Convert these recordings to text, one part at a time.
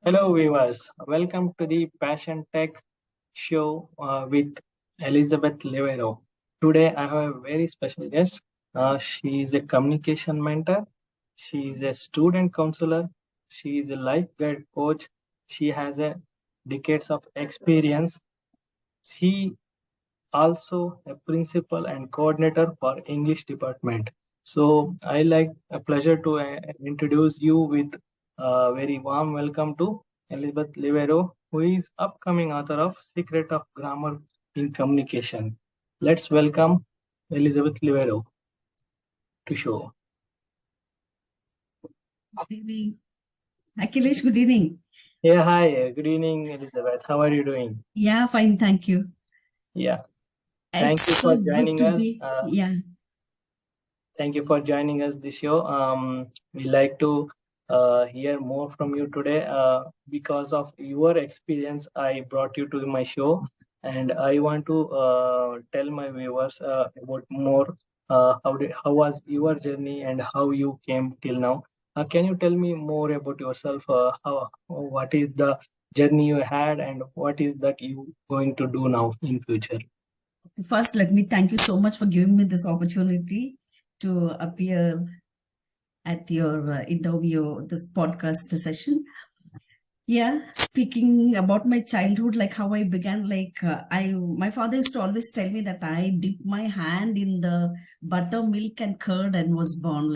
Hello, viewers. Welcome to the Passiontech show with Elizabeth Livero. Today, I have a very special guest. She is a communication mentor. She is a student counselor. She is a life guide coach. She has a decades of experience. She also a principal and coordinator for English department. So I like a pleasure to introduce you with a very warm welcome to Elizabeth Livero, who is upcoming author of Secret of Grammar in Communication. Let's welcome Elizabeth Livero to show. Good evening. Akhilesh, good evening. Yeah, hi. Good evening, Elizabeth. How are you doing? Yeah, fine, thank you. Yeah, thank It's you for so good joining to us. be, yeah. Thank you for joining us this show. We like to hear more from you today. Because of your experience, I brought you to my show, and I want to tell my viewers about more. How was your journey and how you came till now? Can you tell me more about yourself? What is the journey you had, and what is that you going to do now in future? First, let me thank you so much for giving me this opportunity to appear at your interview, this podcast session. Yeah, speaking about my childhood, like how I began, my father used to always tell me that I dipped my hand in the buttermilk and curd and was born.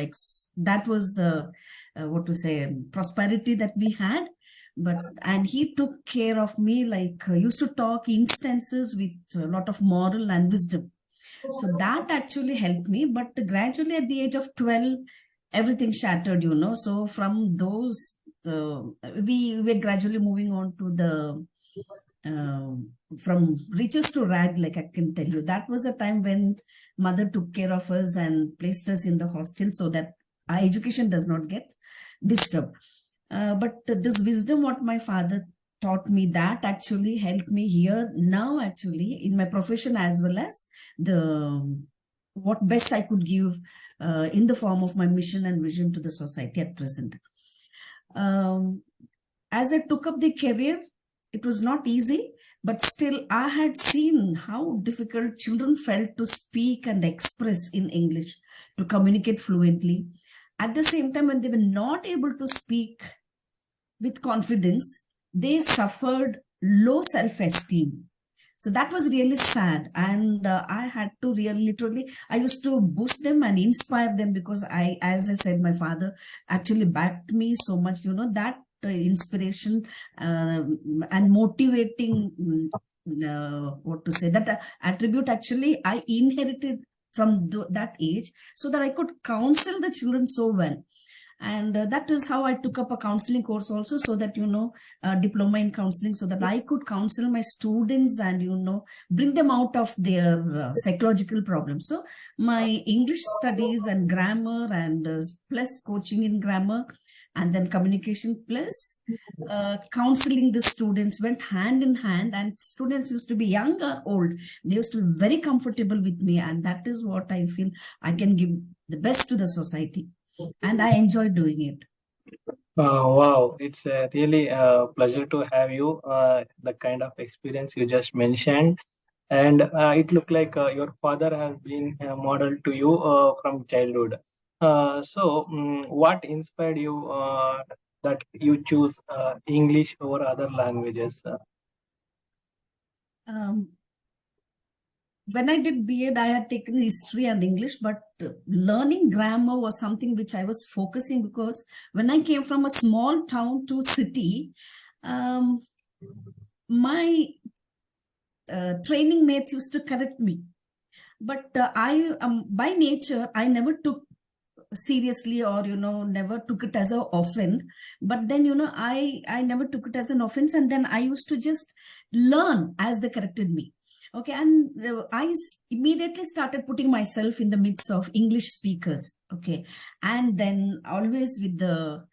That was the, what to say, prosperity that we had. And he took care of me, used to talk instances with a lot of moral and wisdom. So that actually helped me. But gradually at the age of 12, everything shattered. So from those, we were gradually moving on to the uh, from riches to rag, like I can tell you. That was a time when mother took care of us and placed us in the hostel so that our education does not get disturbed. But this wisdom, what my father taught me, that actually helped me here now, actually, in my profession, as well as the what best I could give in the form of my mission and vision to the society at present. Um, as I took up the career, it was not easy, but still I had seen how difficult children felt to speak and express in English, to communicate fluently. At the same time, when they were not able to speak with confidence, they suffered low self esteem. So that was really sad. And I had to really, literally, I used to boost them and inspire them because as I said, my father actually backed me so much, that inspiration and motivating, what to say, that attribute actually I inherited from that age so that I could counsel the children so well. And that is how I took up a counseling course also, so that diploma in counseling, so that I could counsel my students and bring them out of their psychological problems. So my English studies and grammar and plus coaching in grammar and then communication plus counseling the students went hand in hand, and students used to be young or old, they used to be very comfortable with me, and that is what I feel I can give the best to the society, and I enjoy doing it. Wow, it's a really pleasure to have you. The kind of experience you just mentioned, and it looked like your father has been a model to you from childhood. What inspired you that you choose English over other languages? Um, when I did B.Ed, I had taken history and English, but learning grammar was something which I was focusing, because when I came from a small town to city, um, my training mates used to correct me. But I, by nature, I never took seriously, or never took it as a offense. But then I never took it as an offense, and then I used to just learn as they corrected me. Okay, and immediately started putting myself in the midst of English speakers. Okay, and then always with the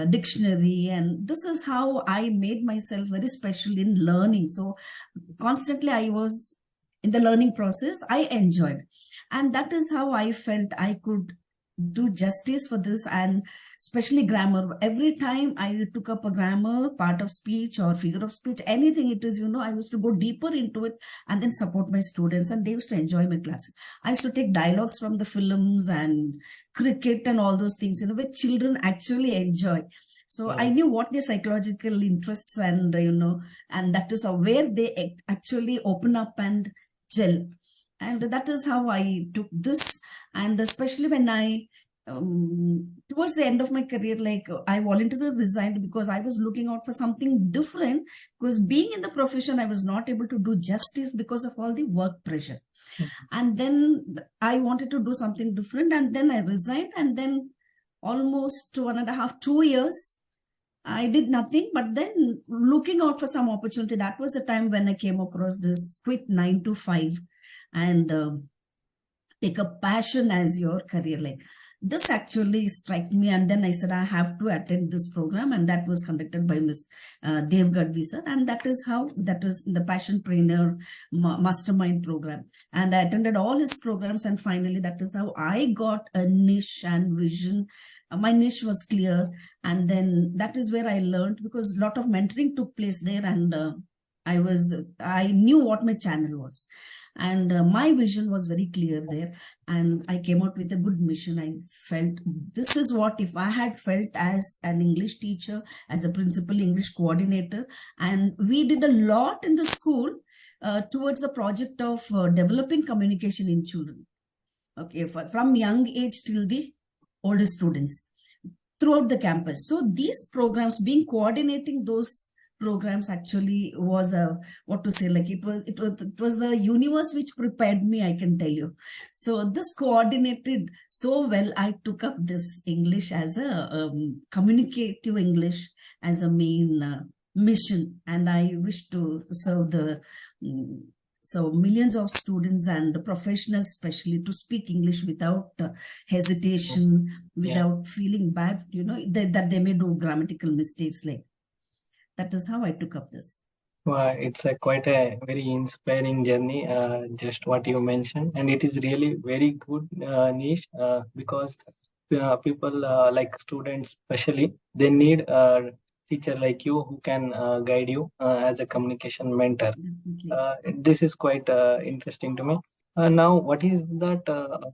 dictionary, and this is how I made myself very special in learning. So constantly I was in the learning process. I enjoyed, and that is how I felt I could do justice for this, and especially grammar. Every time I took up a grammar, part of speech or figure of speech, anything it is, I used to go deeper into it and then support my students, and they used to enjoy my classes. I used to take dialogues from the films and cricket and all those things, which children actually enjoy. So I Yeah. knew what their psychological interests, and and that is where they actually open up and gel. And that is how I took this. And especially when I towards the end of my career, like I voluntarily resigned because I was looking out for something different, because being in the profession I was not able to do justice because of all the work pressure. And then I wanted to do something different, and then I resigned. And then almost 1.5 2 years I did nothing but then looking out for some opportunity. That was the time when I came across this quit 9 to 5 and take a passion as your career. Like this actually struck me, and then I said I have to attend this program, and that was conducted by Ms. Dev Gadvi sir, and that is the Passionpreneur Mastermind program. And I attended all his programs, and finally that is how I got a niche and vision. My niche was clear, and then that is where I learned, because a lot of mentoring took place there, and I knew what my channel was, and my vision was very clear there, and I came out with a good mission. I felt this is what if I had felt as an English teacher, as a principal English coordinator, and we did a lot in the school towards the project of developing communication in children. Okay, from young age till the older students throughout the campus. So these programs, being coordinating those programs, actually was a, what to say, like it was the universe which prepared me, I can tell you. So this coordinated so well. I took up this English as a communicative English as a main mission, and I wish to serve the so millions of students and professionals, especially, to speak English without hesitation, Yeah. without feeling bad, that they may do grammatical mistakes. Like that is how I took up this. It's a quite a very inspiring journey, just what you mentioned, and it is really very good niche because people like students, especially, they need a teacher like you who can guide you as a communication mentor. Definitely. This is quite interesting to me. Now, what is that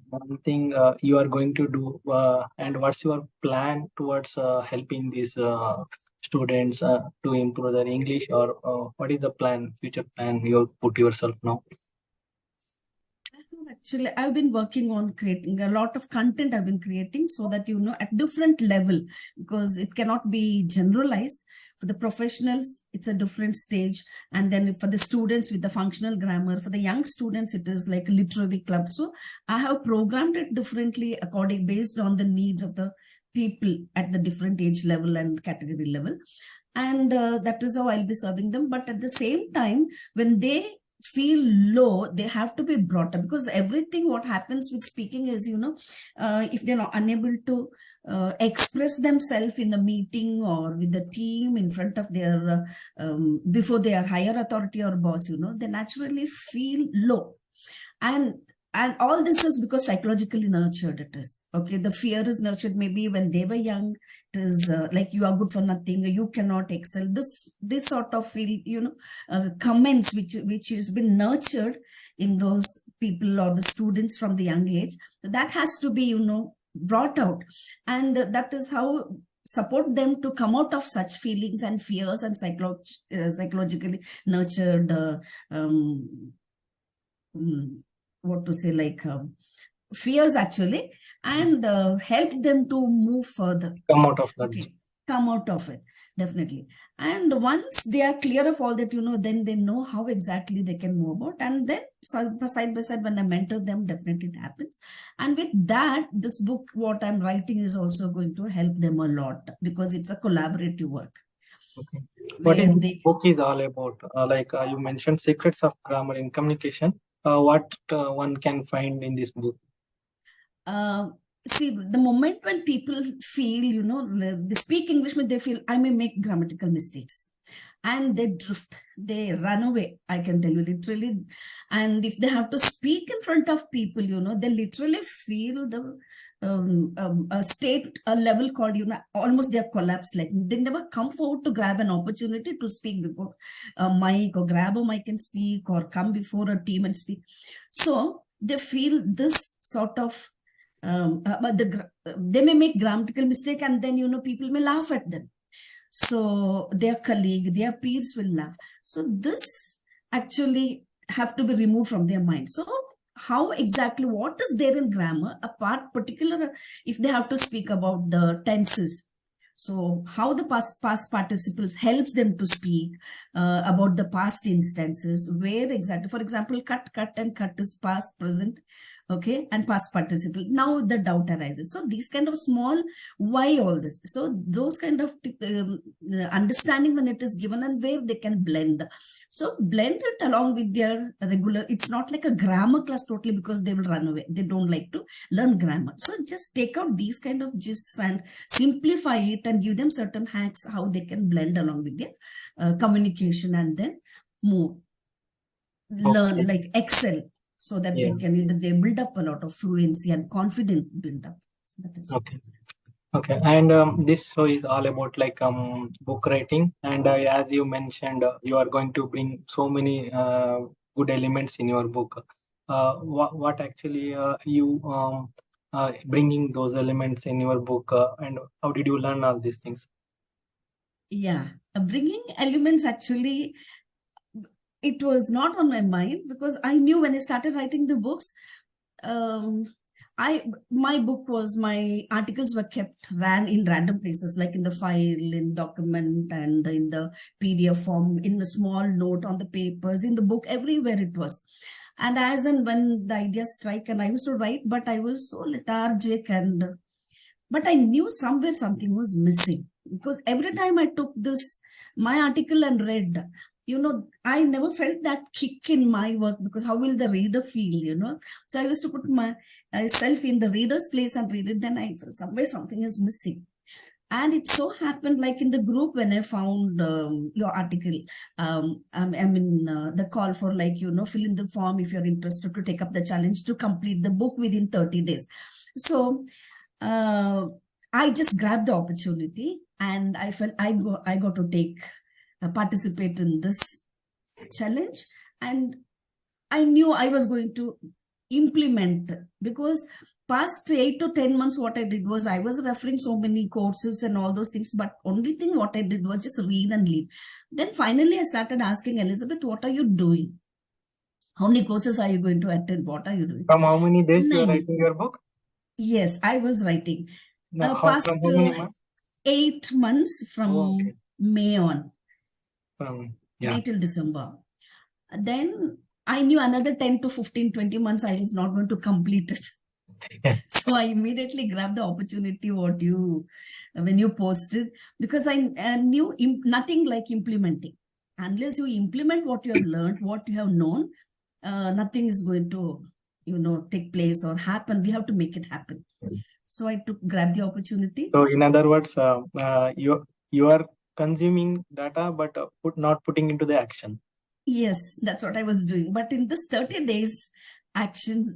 one thing you are going to do, and what's your plan towards helping these students to improve their English, or what is the plan, future plan you put yourself now? Actually, I've been working on creating a lot of content. I've been creating so that, at different level, because it cannot be generalized. For the professionals, it's a different stage. And then for the students with the functional grammar, for the young students, it is like a literary club. So I have programmed it differently based on the needs of the people at the different age level and category level. And that is how I'll be serving them. But at the same time, when they feel low, they have to be brought up, because everything what happens with speaking is, if they're not unable to express themselves in a meeting or with the team in front of their before their higher authority or boss, they naturally feel low. And all this is because psychologically nurtured it is. Okay, the fear is nurtured maybe when they were young. It is like you are good for nothing, you cannot excel. This sort of feel, comments which has been nurtured in those people or the students from the young age. So that has to be, brought out, and that is how support them to come out of such feelings and fears and psychologically nurtured what to say, like fears actually, and help them to move further. Come out of that. Okay, come out of it, definitely. And once they are clear of all that, then they know how exactly they can move about. And then side by side, when I mentor them, definitely it happens. And with that, this book, what I'm writing, is also going to help them a lot, because it's a collaborative work. Okay. What Where is this book is all about? Like you mentioned, secrets of grammar in communication. What one can find in this book? See, the moment when people feel, they speak English, they feel I may make grammatical mistakes. and they drift, they run away, I can tell you, literally. And if they have to speak in front of people, they literally feel the a state, a level called, almost they are collapsed. Like they never come forward to grab an opportunity to speak before a mic, or grab a mic and speak, or come before a team and speak. So they feel this sort of but they may make grammatical mistake, and then people may laugh at them. So their colleague, their peers will laugh. So this actually have to be removed from their mind. So how exactly, what is there in grammar apart, particular if they have to speak about the tenses? So how the past participles helps them to speak about the past instances, where exactly, for example, cut and cut is past, present, okay, and past participle. Now the doubt arises. So these kind of small, why all this? So those kind of understanding when it is given, and where they can blend. So blend it along with their regular. It's not like a grammar class totally, because they will run away. They don't like to learn grammar. So just take out these kind of gists and simplify it, and give them certain hacks how they can blend along with their communication, and then move, learn, Okay. like excel, so that Yeah. they build up a lot of fluency and confidence build up. So that is Okay. Okay. And this show is all about like book writing. And as you mentioned, you are going to bring so many good elements in your book. What actually you bringing those elements in your book, and how did you learn all these things? yeah, bringing elements, actually it was not on my mind, because I knew when I started writing the books, um my book was, my articles were ran in random places, like in the file, in document, and in the PDF form, in the small note on the papers, in the book, everywhere it was. And as and when the ideas strike, and I used to write, but I was so lethargic, and but I knew somewhere something was missing, because every time I took this my article and read, I never felt that kick in my work, because how will the reader feel? So I used to put myself in the reader's place and read it. Then I felt somewhere something is missing. And it so happened, like in the group, when I found your article, I mean, the call for, like, fill in the form if you're interested to take up the challenge to complete the book within 30 days. So uh, I just grabbed the opportunity, and I felt I got to participate in this challenge. And I knew I was going to implement, because past 8 to 10 months, what I did was, I was referring so many courses and all those things, but only thing what I did was just read and leave. Then finally I started asking Elizabeth, what are you doing? How many courses are you going to attend? What are you doing? From how many days you are 9. writing your book? Yes, I was writing. No, from Past how many months? 8 months, Oh, from okay. May on, Yeah. May till December. Then I knew another 10 to 15, 20 months I was not going to complete it. So I immediately grabbed the opportunity when you posted, because I knew nothing like implementing. Unless you implement what you have learned, what you have known, nothing is going to, take place or happen. We have to make it happen. So I grabbed the opportunity. So in other words, you are consuming data, but not putting into the action. Yes, that's what I was doing. But in this 30 days actions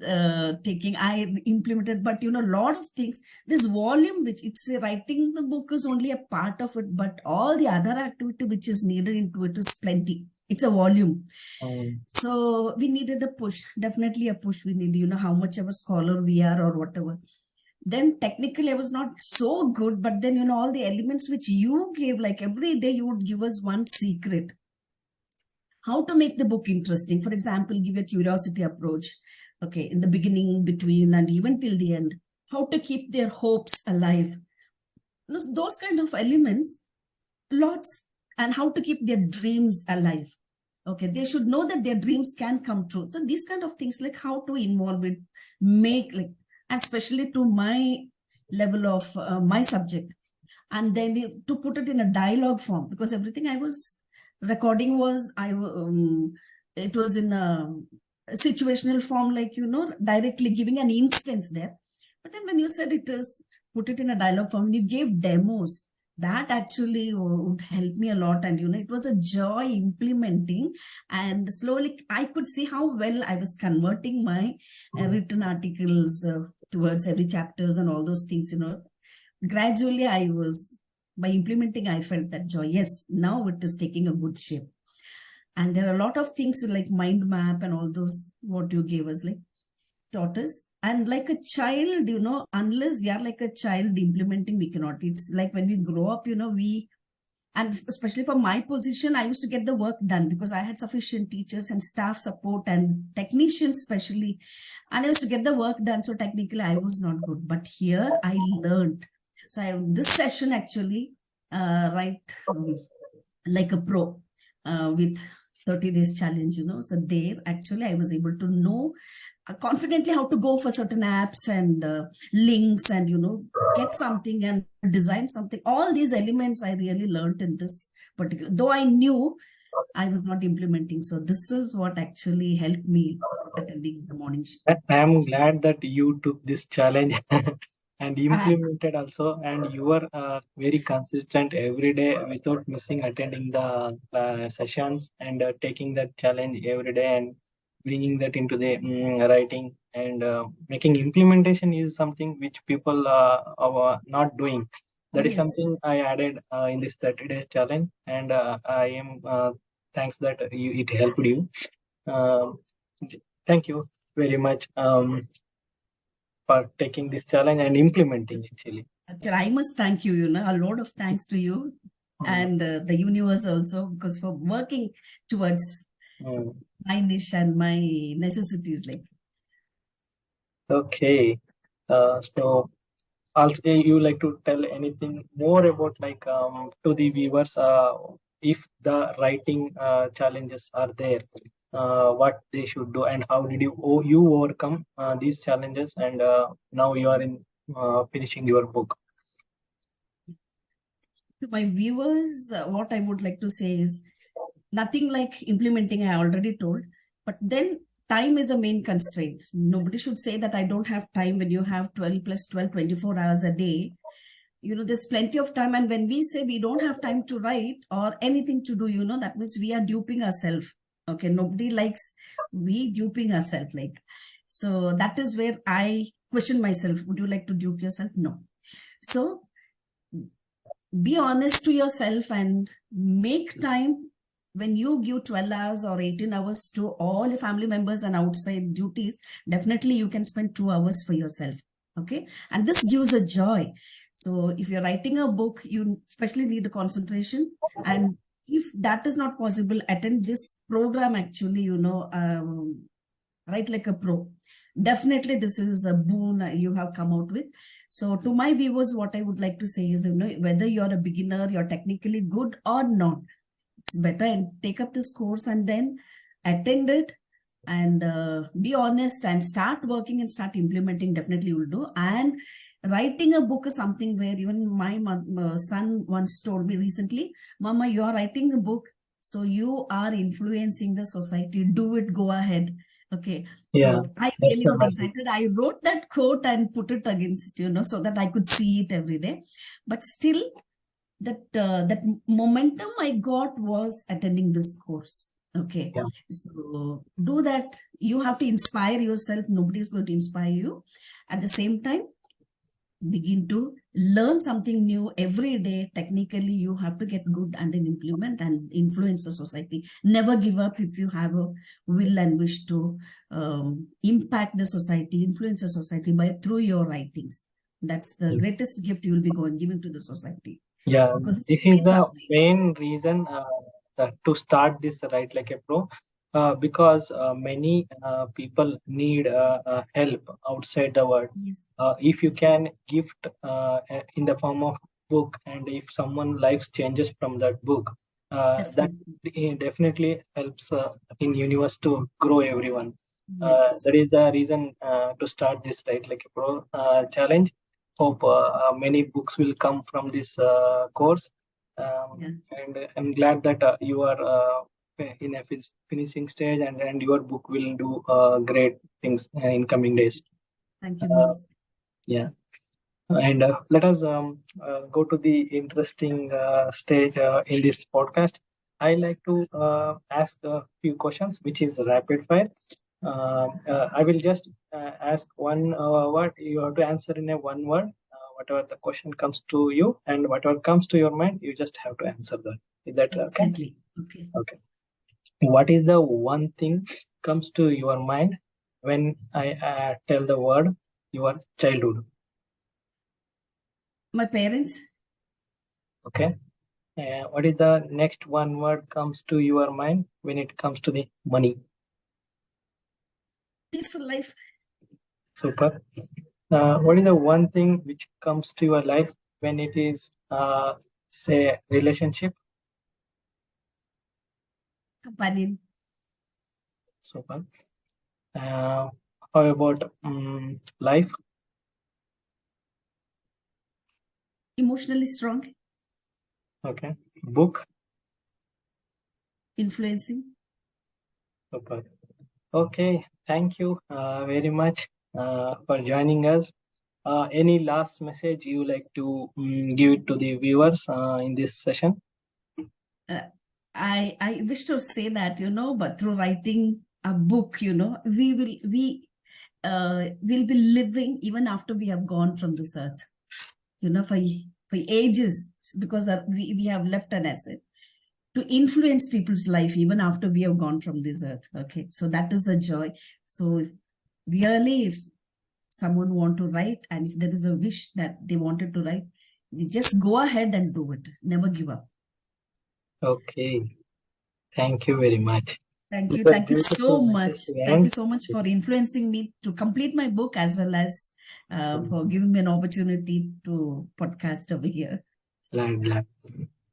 taking, I implemented, but a lot of things, this volume, which it's writing the book is only a part of it, but all the other activity which is needed into it is plenty. It's a volume. So we needed a push, definitely a push. We need, how much of a scholar we are or whatever. Then technically I was not so good, but then, all the elements which you gave, like every day you would give us one secret. How to make the book interesting. For example, give a curiosity approach. Okay, in the beginning, between, and even till the end. How to keep their hopes alive. Those kind of elements, lots. And how to keep their dreams alive. Okay, they should know that their dreams can come true. So these kind of things, like how to involve it, make, like, and especially to my level of my subject. And then to put it in a dialogue form, because everything I was recording was, it was in a situational form, like, directly giving an instance there. But then when you said it is, put it in a dialogue form, you gave demos, that actually would help me a lot. And it was a joy implementing, and slowly I could see how well I was converting my written articles towards every chapters and all those things. Gradually I was, by implementing, I felt that joy. Yes, now it is taking a good shape. And there are a lot of things like mind map and all those what you gave us, like taught us. And like a child, unless we are like a child implementing, we cannot. It's like when we grow up, we, and especially for my position, I used to get the work done because I had sufficient teachers and staff support and technicians especially, and I used to get the work done. So technically I was not good, but here I learned. So this session actually, right, like a pro, with 30 days challenge, so there actually I was able to know confidently how to go for certain apps and links, and get something and design something. All these elements I really learned in this particular, though I knew, I was not implementing. So this is what actually helped me attending the morning I am session. glad that you took this challenge and I, implemented also, and you were very consistent every day without missing attending the sessions and taking that challenge every day and bringing that into the writing and making implementation is something which people are not doing. That is yes. something I added in this 30 days challenge, and I am thanks that it helped you. Um, Thank you very much for taking this challenge and implementing actually. Actually, I must thank you, a lot of thanks to you Mm, and the universe also, because for working towards mm. my niche and my necessities. Like, Okay. So also you like to tell anything more about like to the viewers if the writing challenges are there, what they should do and how did you overcome these challenges and now you are in finishing your book. to my viewers, what I would like to say is nothing like implementing, I already told, but then time is a main constraint. Nobody should say that I don't have time when you have 12 plus 12, 24 hours a day. There's plenty of time. And when we say we don't have time to write or anything to do, that means we are duping ourselves. Okay. Nobody likes we duping ourselves. Like, so that is where I question myself. Would you like to dupe yourself? No. So be honest to yourself and make time. When you give 12 hours or 18 hours to all your family members and outside duties, definitely you can spend 2 hours for yourself. Okay. And this gives a joy. So if you're writing a book, you especially need a concentration. And if that is not possible, attend this program actually, write like a pro. Definitely this is a boon you have come out with. So to my viewers, what I would like to say is, whether you're a beginner, you're technically good or not, it's better and take up this course and then attend it, and be honest and start working and start implementing. Definitely you will do. And writing a book is something where even my son once told me recently, Mama, you are writing a book, so you are influencing the society. Do it, go ahead. Okay. Yeah, So I that's really the got magic. excited. I wrote that quote and put it against, so that I could see it every day. But still, that momentum I got was attending this course. Okay. Yeah. So do that. You have to inspire yourself. Nobody is going to inspire you. At the same time, begin to learn something new every day. Technically, you have to get good and then implement and influence the society. Never give up if you have a will and wish to impact the society, influence the society by through your writings. That's the greatest gift you will be giving to the society, Yeah, because it this is remains the after you. main reason that to start this right like a pro, because many people need help outside the world. Yes, If you can gift in the form of book, and if someone life changes from that book, that definitely. definitely helps in universe to grow everyone. That Yes. is the reason to start this right like a pro challenge. Hope many books will come from this course. Yeah. And I'm glad that you are in a finishing stage, and your book will do great things in coming days. Thank you, Uh, Miss. yeah. And let us go to the interesting stage in this podcast. I like to ask a few questions, which is rapid fire. I will just ask one word. You have to answer in a one word. Whatever the question comes to you and whatever comes to your mind, you just have to answer that. Is that okay? Instantly. Okay. Okay. What is the one thing comes to your mind when I tell the word your childhood? My parents. Okay. What is the next one word comes to your mind when it comes to the money? Peaceful life. Super. What is the one thing which comes to your life when it is, say, relationship? Companion. Super. How about life? Emotionally strong. Okay. Book? Influencing. Super. Okay. Thank you very much for joining us. Any last message you like to give it to the viewers in this session? uh, I wish to say that, but through writing a book, we will be living even after we have gone from this earth, for ages, because we have left an asset to influence people's life even after we have gone from this earth. Okay, so that is the joy. So if someone want to write, and if there is a wish that they wanted to write, you just go ahead and do it. Never give up. Okay. Thank you very much. Thank It's you. a Thank you so beautiful much. message to Thank you end. so much for influencing me to complete my book, as well as for giving me an opportunity to podcast over here. Glad, glad.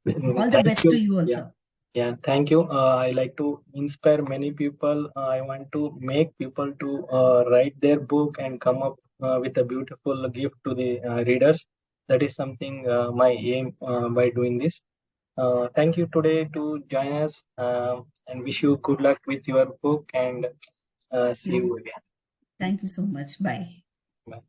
All the Thank best to you. you Yeah, also. yeah. Thank you. I like to inspire many people. I want to make people to write their book and come up with a beautiful gift to the readers. That is something my aim by doing this. Thank you today to join us and wish you good luck with your book and see You. you again. Thank you so much. Bye. Bye.